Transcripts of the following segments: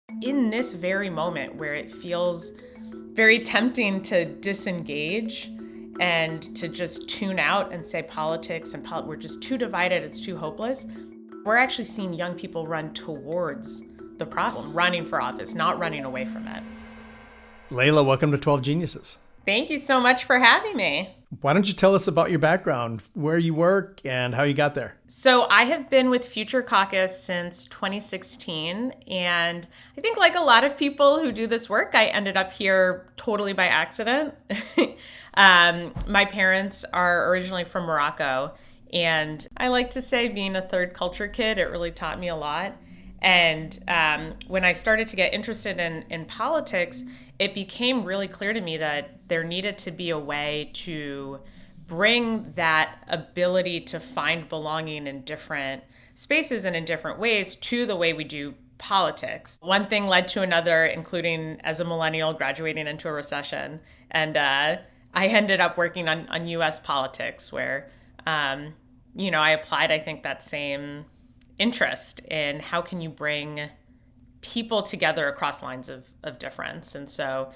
In this very moment where it feels very tempting to disengage and to just tune out and say politics and we're just too divided, it's too hopeless, we're actually seeing young people run towards the problem, running for office, not running away from it. Layla, welcome to 12 Geniuses. Thank you so much for having me. Why don't you tell us about your background, where you work, and how you got there? So I have been with Future Caucus since 2016, and I think like a lot of people who do this work, I ended up here totally by accident. My parents are originally from Morocco, and I like to say being a third culture kid, it really taught me a lot. And when I started to get interested in politics, it became really clear to me that there needed to be a way to bring that ability to find belonging in different spaces and in different ways to the way we do politics. One thing led to another, including as a millennial graduating into a recession. And I ended up working on US politics where, I applied, I think, that same interest in how can you bring people together across lines of difference. And so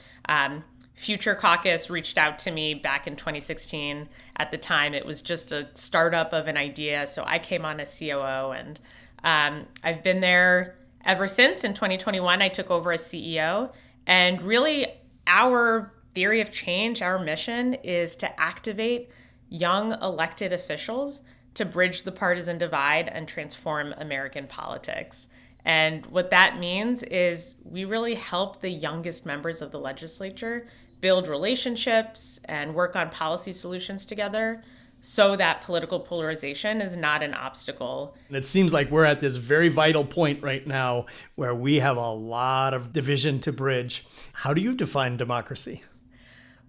Future Caucus reached out to me back in 2016. At the time, it was just a startup of an idea. So I came on as COO, and I've been there ever since. In 2021, I took over as CEO. And really, our theory of change, our mission is to activate young elected officials to bridge the partisan divide and transform American politics. And what that means is we really help the youngest members of the legislature build relationships and work on policy solutions together so that political polarization is not an obstacle. And it seems like we're at this very vital point right now where we have a lot of division to bridge. How do you define democracy?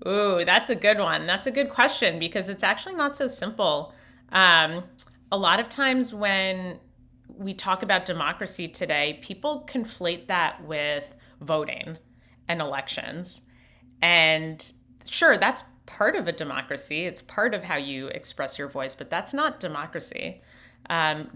Ooh, that's a good one. That's a good question because it's actually not so simple. A lot of times when we talk about democracy today, people conflate that with voting and elections. And sure, that's part of a democracy. It's part of how you express your voice, but that's not democracy.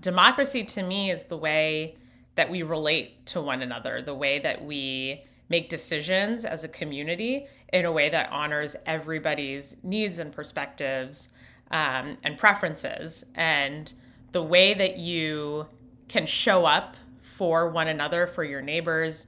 Democracy to me is the way that we relate to one another, the way that we make decisions as a community in a way that honors everybody's needs and perspectives and preferences, and the way that you can show up for one another, for your neighbors,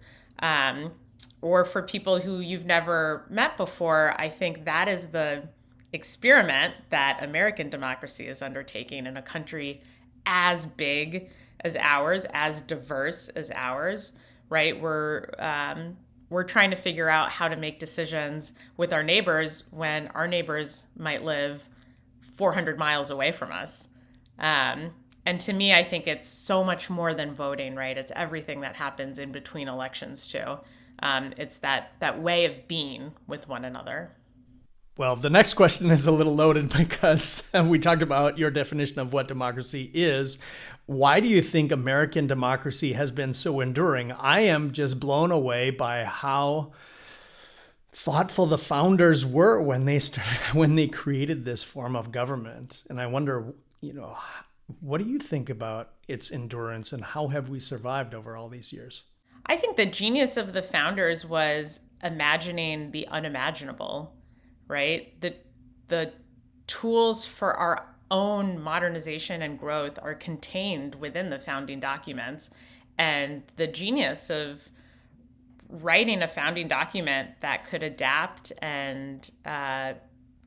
or for people who you've never met before. I think that is the experiment that American democracy is undertaking in a country as big as ours, as diverse as ours, right? We're trying to figure out how to make decisions with our neighbors when our neighbors might live 400 miles away from us. And to me, I think it's so much more than voting, right? It's everything that happens in between elections, too. It's that way of being with one another. Well, the next question is a little loaded because we talked about your definition of what democracy is. Why do you think American democracy has been so enduring? I am just blown away by how thoughtful the founders were when they created this form of government. And I wonder, what do you think about its endurance and how have we survived over all these years? I think the genius of the founders was imagining the unimaginable, right? The tools for our own modernization and growth are contained within the founding documents. And the genius of writing a founding document that could adapt and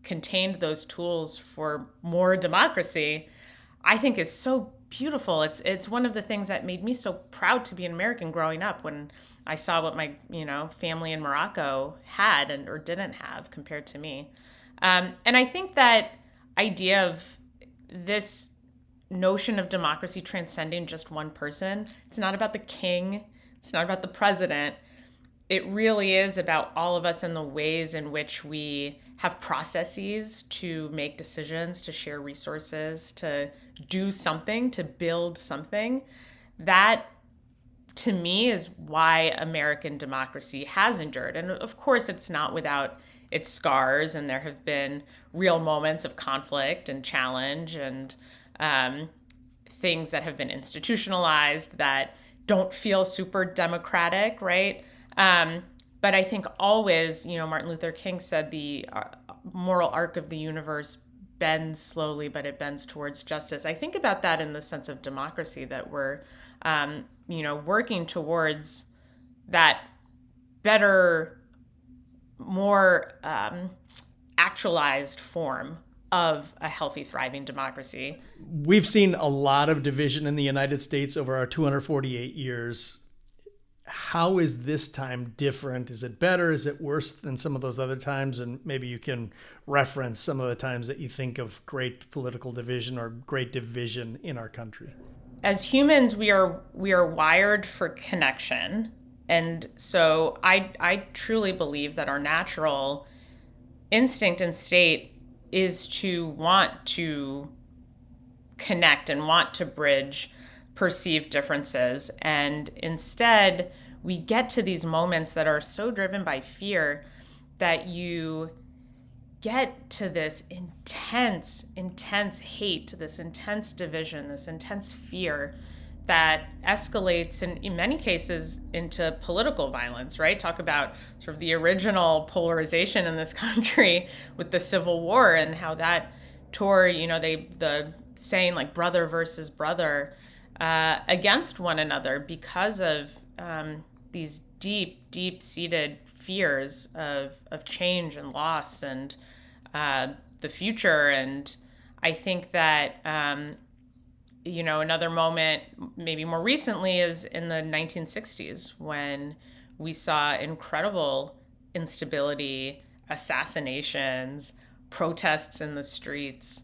contained those tools for more democracy, I think is so beautiful. It's one of the things that made me so proud to be an American growing up when I saw what my family in Morocco had or didn't have compared to me. And I think that idea of this notion of democracy transcending just one person, it's not about the king, it's not about the president. It really is about all of us and the ways in which we have processes to make decisions, to share resources, to do something, to build something. That, to me, is why American democracy has endured. And of course, it's not without its scars, and there have been real moments of conflict and challenge and things that have been institutionalized that don't feel super democratic, right? But I think always, Martin Luther King said the moral arc of the universe bends slowly, but it bends towards justice. I think about that in the sense of democracy, that we're, working towards that better, more actualized form of a healthy, thriving democracy. We've seen a lot of division in the United States over our 248 years. How is this time different? Is it better? Is it worse than some of those other times? And maybe you can reference some of the times that you think of great political division or great division in our country. As humans, we are wired for connection. And so I truly believe that our natural instinct and state is to want to connect and want to bridge perceived differences. And instead, we get to these moments that are so driven by fear that you get to this intense hate, this intense division, this intense fear that escalates in many cases into political violence, right? Talk about sort of the original polarization in this country with the Civil War and how that tore, the saying like brother versus brother against one another because of these deep-seated fears of change and loss and the future. And I think that another moment, maybe more recently, is in the 1960s when we saw incredible instability, assassinations, protests in the streets,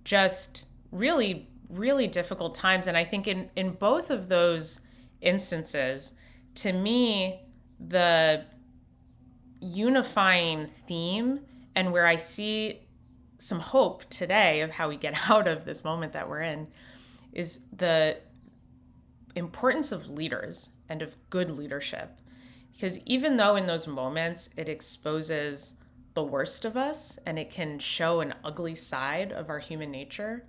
just really, really difficult times. And I think in both of those instances, to me, the unifying theme and where I see some hope today of how we get out of this moment that we're in is the importance of leaders and of good leadership. Because even though in those moments it exposes the worst of us and it can show an ugly side of our human nature,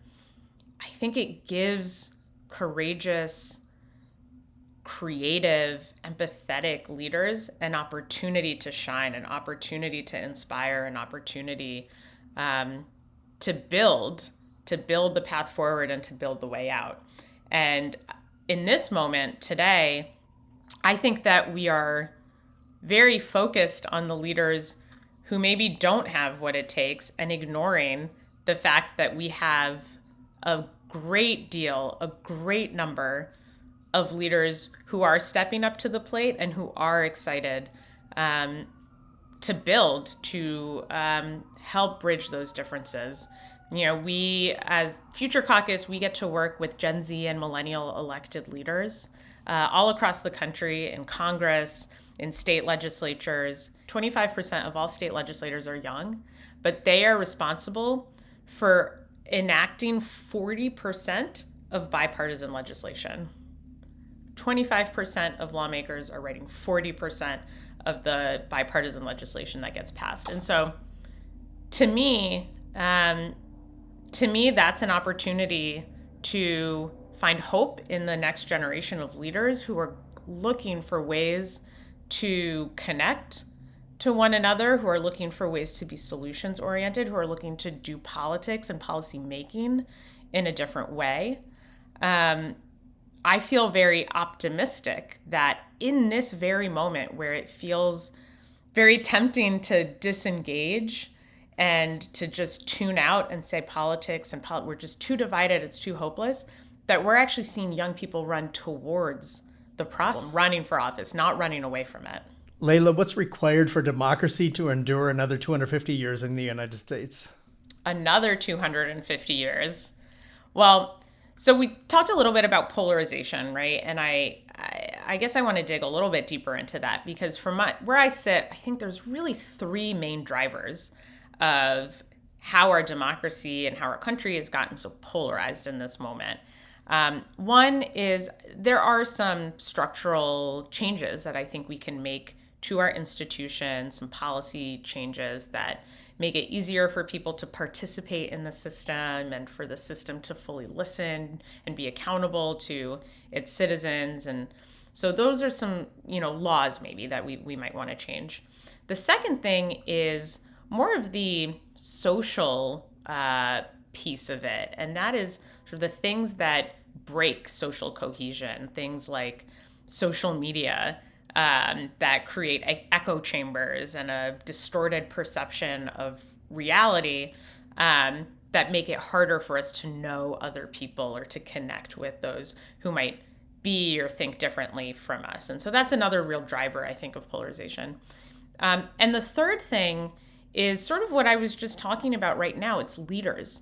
I think it gives courageous, creative, empathetic leaders an opportunity to shine, an opportunity to inspire, an opportunity to build the path forward and to build the way out. And in this moment today, I think that we are very focused on the leaders who maybe don't have what it takes and ignoring the fact that we have a great number of leaders who are stepping up to the plate and who are excited to build, to help bridge those differences. We, as Future Caucus, we get to work with Gen Z and Millennial elected leaders all across the country, in Congress, in state legislatures. 25% of all state legislators are young, but they are responsible for enacting 40% of bipartisan legislation. 25% of lawmakers are writing 40% of the bipartisan legislation that gets passed. And so to me, that's an opportunity to find hope in the next generation of leaders who are looking for ways to connect to one another, who are looking for ways to be solutions oriented, who are looking to do politics and policy making in a different way. I feel very optimistic that in this very moment where it feels very tempting to disengage and to just tune out and say politics and we're just too divided, it's too hopeless, that we're actually seeing young people run towards the problem, running for office, not running away from it. Layla, what's required for democracy to endure another 250 years in the United States? Another 250 years. Well, so we talked a little bit about polarization, right? And I guess I want to dig a little bit deeper into that because from where I sit, I think there's really three main drivers of how our democracy and how our country has gotten so polarized in this moment. One is there are some structural changes that I think we can make to our institutions, some policy changes that make it easier for people to participate in the system and for the system to fully listen and be accountable to its citizens. And so those are some, laws maybe that we might want to change. The second thing is more of the social piece of it, and that is sort of the things that break social cohesion, things like social media that create echo chambers and a distorted perception of reality that make it harder for us to know other people or to connect with those who might be or think differently from us. And so that's another real driver, I think, of polarization. And the third thing is sort of what I was just talking about right now. It's leaders.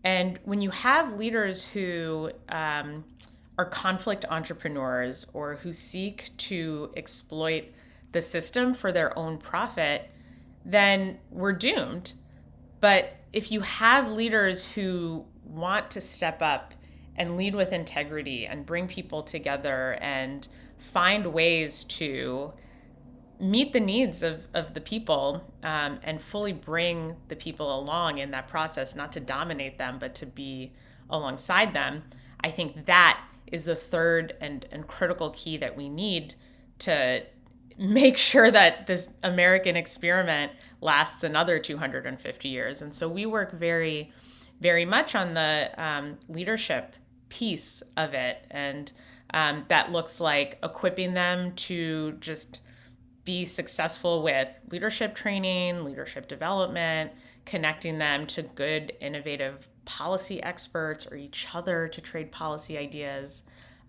And when you have leaders who are conflict entrepreneurs or who seek to exploit the system for their own profit, then we're doomed. But if you have leaders who want to step up and lead with integrity and bring people together and find ways to meet the needs of the people and fully bring the people along in that process, not to dominate them, but to be alongside them, I think that is the third and critical key that we need to make sure that this American experiment lasts another 250 years. And so we work very, very much on the leadership piece of it. And that looks like equipping them to just be successful with leadership training, leadership development, connecting them to good, innovative policy experts or each other to trade policy ideas.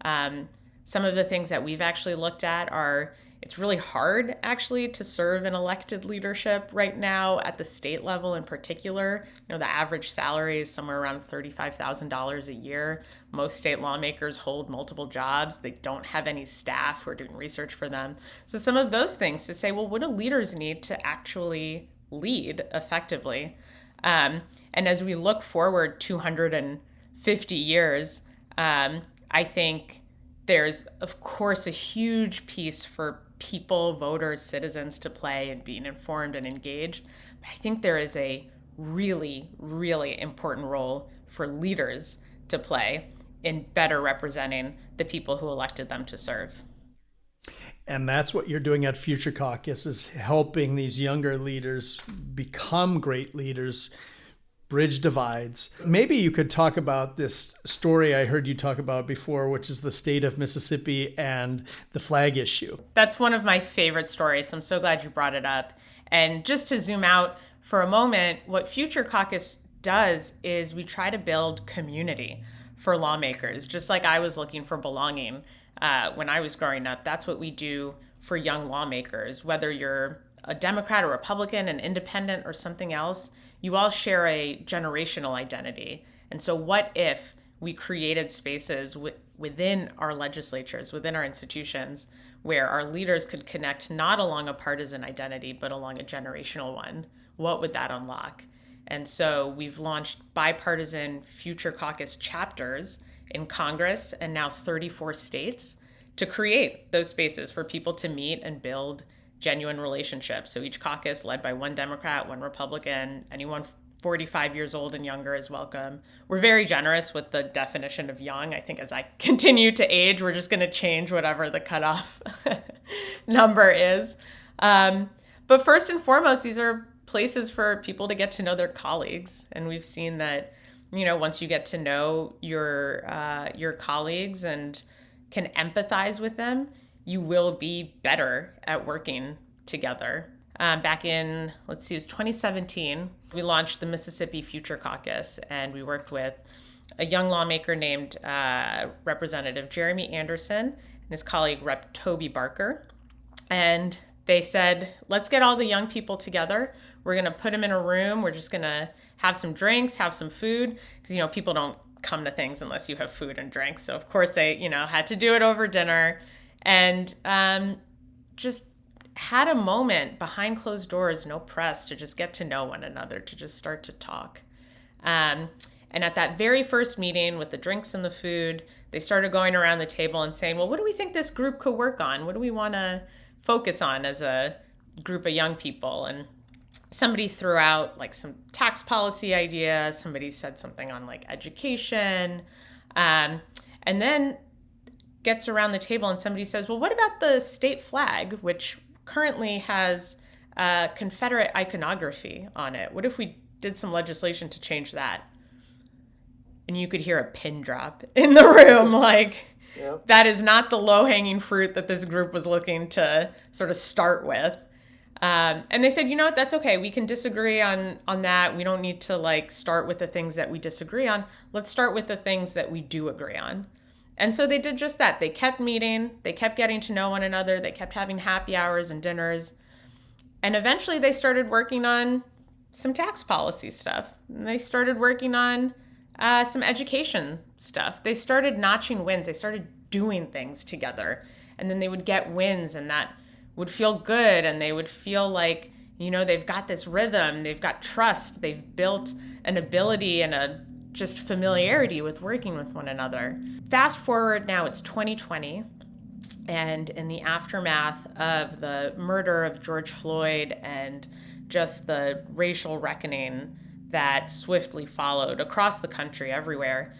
Some of the things that we've actually looked at are, it's really hard actually to serve in elected leadership right now at the state level in particular. The average salary is somewhere around $35,000 a year. Most state lawmakers hold multiple jobs. They don't have any staff who are doing research for them. So some of those things to say, well, what do leaders need to actually lead effectively? And as we look forward 250 years, I think there's, of course, a huge piece for people, voters, citizens to play in being informed and engaged. But I think there is a really, really important role for leaders to play in better representing the people who elected them to serve. And that's what you're doing at Future Caucus, is helping these younger leaders become great leaders, bridge divides. Maybe you could talk about this story I heard you talk about before, which is the state of Mississippi and the flag issue. That's one of my favorite stories, so I'm so glad you brought it up. And just to zoom out for a moment, what Future Caucus does is we try to build community for lawmakers, just like I was looking for belonging when I was growing up. That's what we do for young lawmakers, whether you're a Democrat or Republican, an independent or something else. You all share a generational identity. And so what if we created spaces within our legislatures, within our institutions, where our leaders could connect not along a partisan identity, but along a generational one? What would that unlock? And so we've launched bipartisan Future Caucus chapters in Congress and now 34 states to create those spaces for people to meet and build genuine relationships. So each caucus led by one Democrat, one Republican, anyone 45 years old and younger is welcome. We're very generous with the definition of young. I think as I continue to age, we're just going to change whatever the cutoff number is. But first and foremost, these are places for people to get to know their colleagues. And we've seen that, once you get to know your colleagues and can empathize with them, you will be better at working together. Back in, it was 2017, we launched the Mississippi Future Caucus, and we worked with a young lawmaker named Representative Jeremy Anderson and his colleague, Rep. Toby Barker. And they said, let's get all the young people together. We're going to put them in a room. We're just going to have some drinks, have some food, because, people don't come to things unless you have food and drinks. So, of course, they, had to do it over dinner. And just had a moment behind closed doors, no press, to just get to know one another, to just start to talk. And at that very first meeting with the drinks and the food, they started going around the table and saying, well, what do we think this group could work on? What do we want to focus on as a group of young people? And somebody threw out like some tax policy ideas. Somebody said something on like education. And then gets around the table and somebody says, well, what about the state flag, which currently has Confederate iconography on it? What if we did some legislation to change that? And you could hear a pin drop in the room. Like, yep. That is not the low-hanging fruit that this group was looking to sort of start with. And they said, you know what, that's okay. We can disagree on that. We don't need to like start with the things that we disagree on. Let's start with the things that we do agree on. And so they did just that. They kept meeting. They kept getting to know one another. They kept having happy hours and dinners. And eventually they started working on some tax policy stuff. And they started working on some education stuff. They started notching wins. They started doing things together. And then they would get wins, and that would feel good. And they would feel like, you know, they've got this rhythm. They've got trust. They've built an ability and a just familiarity with working with one another. Fast forward now, it's 2020. And in the aftermath of the murder of George Floyd and just the racial reckoning that swiftly followed across the country, everywhere,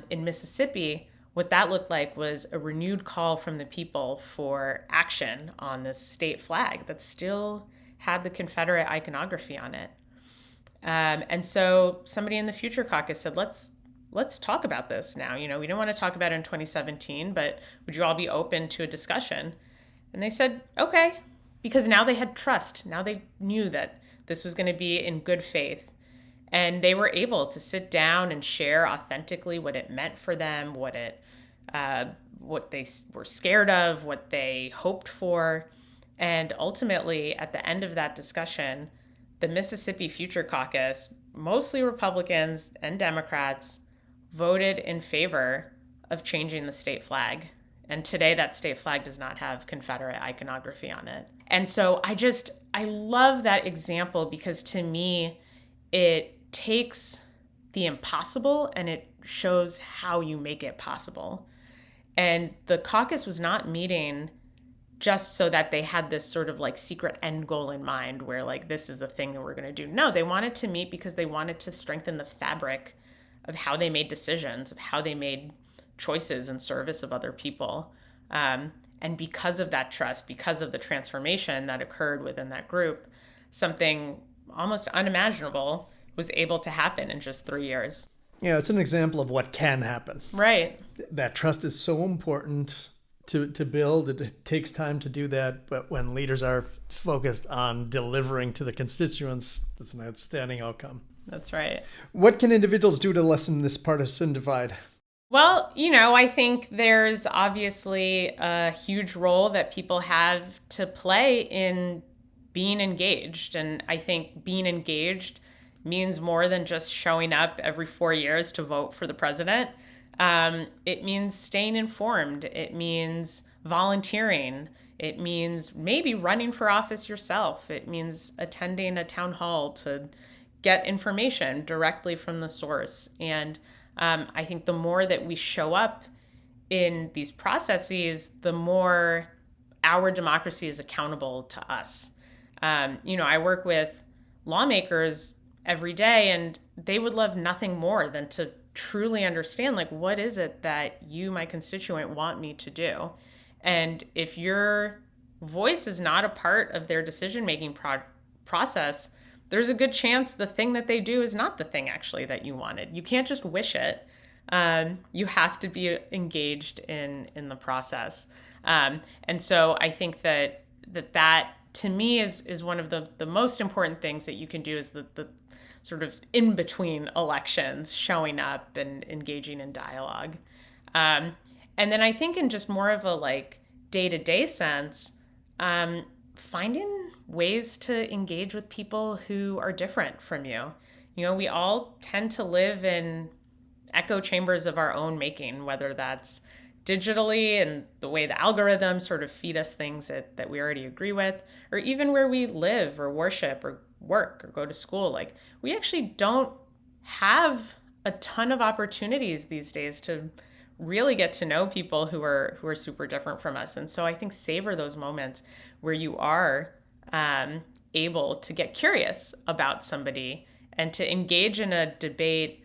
in Mississippi, what that looked like was a renewed call from the people for action on this state flag that still had the Confederate iconography on it. And so somebody in the Future Caucus said, let's talk about this now. You know, we didn't want to talk about it in 2017, but would you all be open to a discussion? And they said, okay, because now they had trust. Now they knew that this was going to be in good faith. And they were able to sit down and share authentically what it meant for them, what they were scared of, what they hoped for. And ultimately, at the end of that discussion, the Mississippi Future Caucus, mostly Republicans and Democrats, voted in favor of changing the state flag. And today that state flag does not have Confederate iconography on it. And so I love that example because to me, it takes the impossible and it shows how you make it possible. And the caucus was not meeting just so that they had this sort of like secret end goal in mind where like, this is the thing that we're going to do. No, they wanted to meet because they wanted to strengthen the fabric of how they made decisions, of how they made choices in service of other people. And because of that trust, because of the transformation that occurred within that group, something almost unimaginable was able to happen in just 3 years. Yeah, it's an example of what can happen. Right. That trust is so important to build. It takes time to do that, but when leaders are focused on delivering to the constituents, it's an outstanding outcome. That's right. What can individuals do to lessen this partisan divide? Well, you know, I think there's obviously a huge role that people have to play in being engaged. And I think being engaged means more than just showing up every 4 years to vote for the president. It means staying informed. It means volunteering. It means maybe running for office yourself. It means attending a town hall to get information directly from the source. And I think the more that we show up in these processes, the more our democracy is accountable to us. You know, I work with lawmakers every day, and they would love nothing more than to truly understand, like, what is it that you, my constituent, want me to do? And if your voice is not a part of their decision-making process, there's a good chance the thing that they do is not the thing actually that you wanted. You can't just wish it. You have to be engaged in the process. And so I think that to me is one of the most important things that you can do is the sort of in between elections, showing up and engaging in dialogue. And then I think in just more of a like day-to-day sense, finding ways to engage with people who are different from you. You know, we all tend to live in echo chambers of our own making, whether that's digitally and the way the algorithms sort of feed us things that we already agree with, or even where we live or worship or work or go to school. Like, we actually don't have a ton of opportunities these days to really get to know people who are super different from us. And so I think savor those moments where you are able to get curious about somebody and to engage in a debate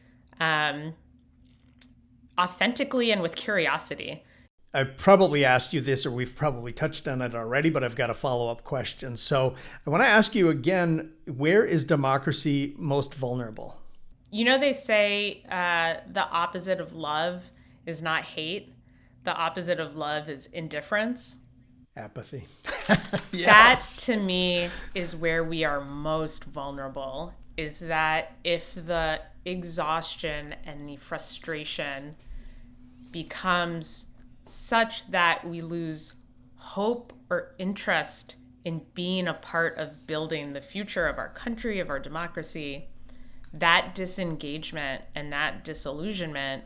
authentically and with curiosity. I probably asked you this, or we've probably touched on it already, but I've got a follow-up question. So I want to ask you again, where is democracy most vulnerable? You know, they say the opposite of love is not hate. The opposite of love is indifference. Apathy. Yes. That, to me, is where we are most vulnerable, is that if the exhaustion and the frustration becomes such that we lose hope or interest in being a part of building the future of our country, of our democracy, that disengagement and that disillusionment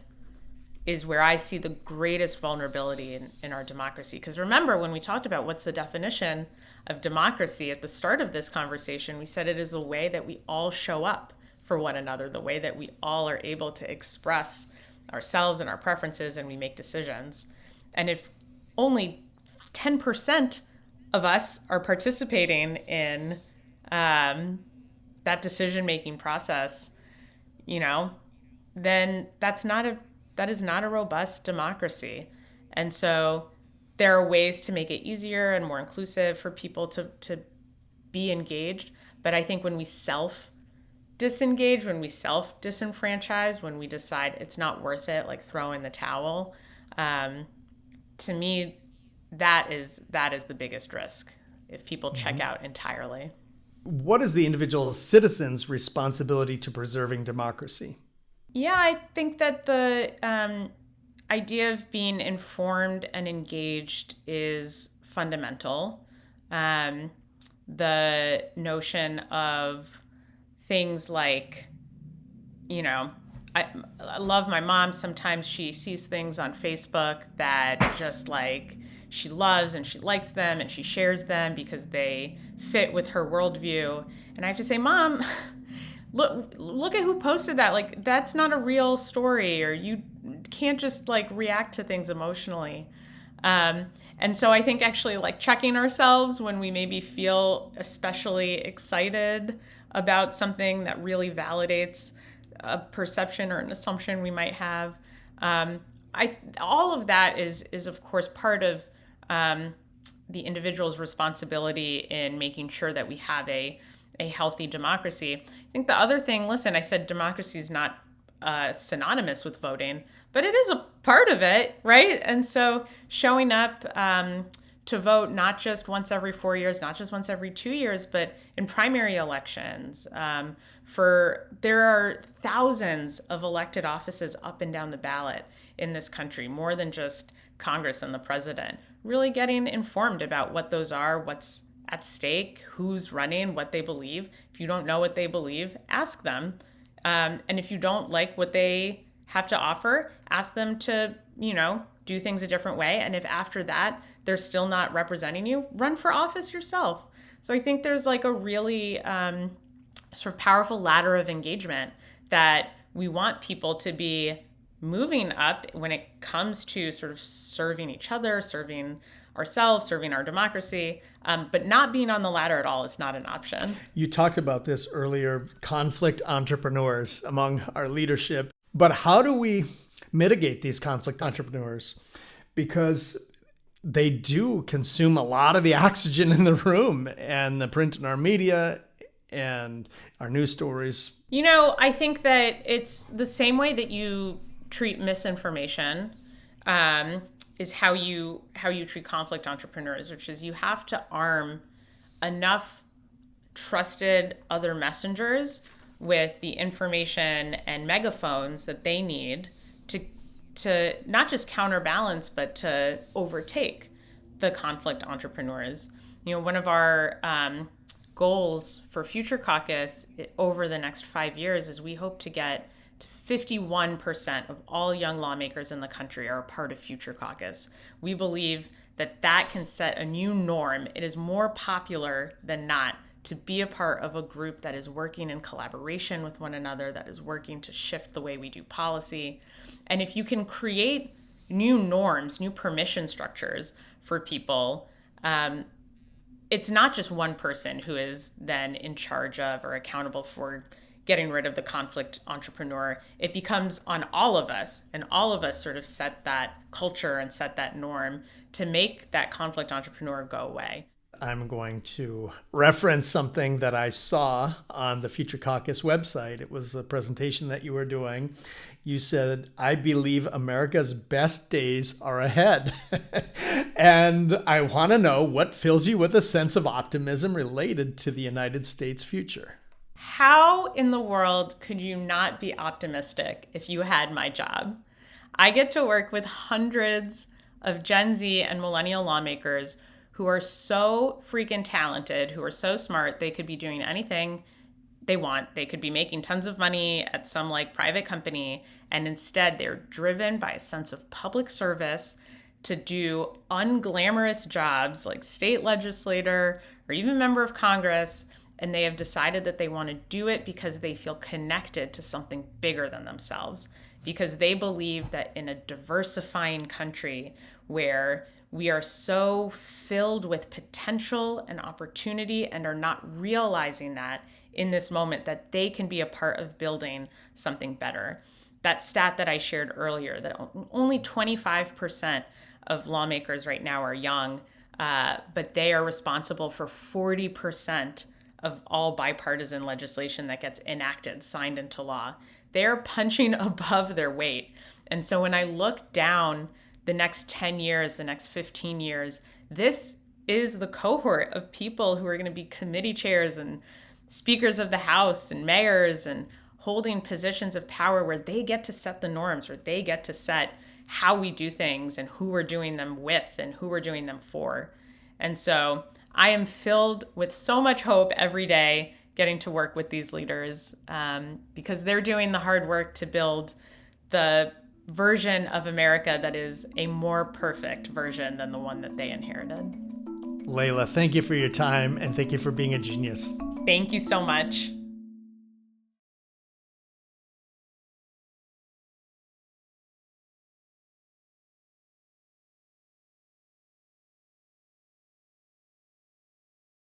is where I see the greatest vulnerability in our democracy. Because remember, when we talked about what's the definition of democracy at the start of this conversation, we said it is a way that we all show up for one another, the way that we all are able to express ourselves and our preferences and we make decisions. And if only 10% of us are participating in that decision-making process, then that is not a robust democracy. And so there are ways to make it easier and more inclusive for people to be engaged. But I think when we self-disengage, when we self-disenfranchise, when we decide it's not worth it, like throw in the towel, to me, that is the biggest risk if people check out entirely. What is the individual citizen's responsibility to preserving democracy? Yeah, I think that the idea of being informed and engaged is fundamental. The notion of things like, I love my mom. Sometimes she sees things on Facebook that just like she loves and she likes them and she shares them because they fit with her worldview. And I have to say, Mom, look at who posted that. Like, that's not a real story, or you can't just like react to things emotionally. And so I think actually like checking ourselves when we maybe feel especially excited about something that really validates a perception or an assumption we might have. All of that is of course part of the individual's responsibility in making sure that we have a healthy democracy. I think the other thing, listen, I said democracy is not synonymous with voting, but it is a part of it, right? And so showing up to vote not just once every 4 years, not just once every 2 years, but in primary elections. There are thousands of elected offices up and down the ballot in this country, more than just Congress and the president. Really getting informed about what those are, what's at stake, who's running, what they believe. If you don't know what they believe, ask them. And if you don't like what they have to offer, ask them to, do things a different way. And if after that they're still not representing you, run for office yourself. So I think there's like a really sort of powerful ladder of engagement that we want people to be moving up when it comes to sort of serving each other, serving ourselves, serving our democracy, but not being on the ladder at all is not an option. You talked about this earlier, conflict entrepreneurs among our leadership. But how do we mitigate these conflict entrepreneurs? Because they do consume a lot of the oxygen in the room and the print in our media and our news stories. I think that it's the same way that you treat misinformation is how you treat conflict entrepreneurs, which is you have to arm enough trusted other messengers with the information and megaphones that they need to not just counterbalance, but to overtake the conflict entrepreneurs. One of our goals for Future Caucus over the next 5 years is we hope to get to 51% of all young lawmakers in the country are a part of Future Caucus. We believe that can set a new norm. It is more popular than not to be a part of a group that is working in collaboration with one another, that is working to shift the way we do policy. And if you can create new norms, new permission structures for people, it's not just one person who is then in charge of or accountable for getting rid of the conflict entrepreneur. It becomes on all of us, and all of us sort of set that culture and set that norm to make that conflict entrepreneur go away. I'm going to reference something that I saw on the Future Caucus website. It was a presentation that you were doing. You said, "I believe America's best days are ahead." And I want to know what fills you with a sense of optimism related to the United States future. How in the world could you not be optimistic if you had my job? I get to work with hundreds of Gen Z and millennial lawmakers who are so freaking talented, who are so smart, they could be doing anything they want. They could be making tons of money at some like private company, and instead they're driven by a sense of public service to do unglamorous jobs like state legislator or even member of Congress. And they have decided that they want to do it because they feel connected to something bigger than themselves, because they believe that in a diversifying country where we are so filled with potential and opportunity and are not realizing that in this moment, that they can be a part of building something better. That stat that I shared earlier, that only 25% of lawmakers right now are young, but they are responsible for 40% of all bipartisan legislation that gets enacted, signed into law. They're punching above their weight. And so when I look down the next 10 years, the next 15 years, this is the cohort of people who are going to be committee chairs and speakers of the House and mayors and holding positions of power where they get to set the norms, where they get to set how we do things and who we're doing them with and who we're doing them for. And so I am filled with so much hope every day getting to work with these leaders because they're doing the hard work to build the version of America that is a more perfect version than the one that they inherited. Layla, thank you for your time and thank you for being a genius. Thank you so much.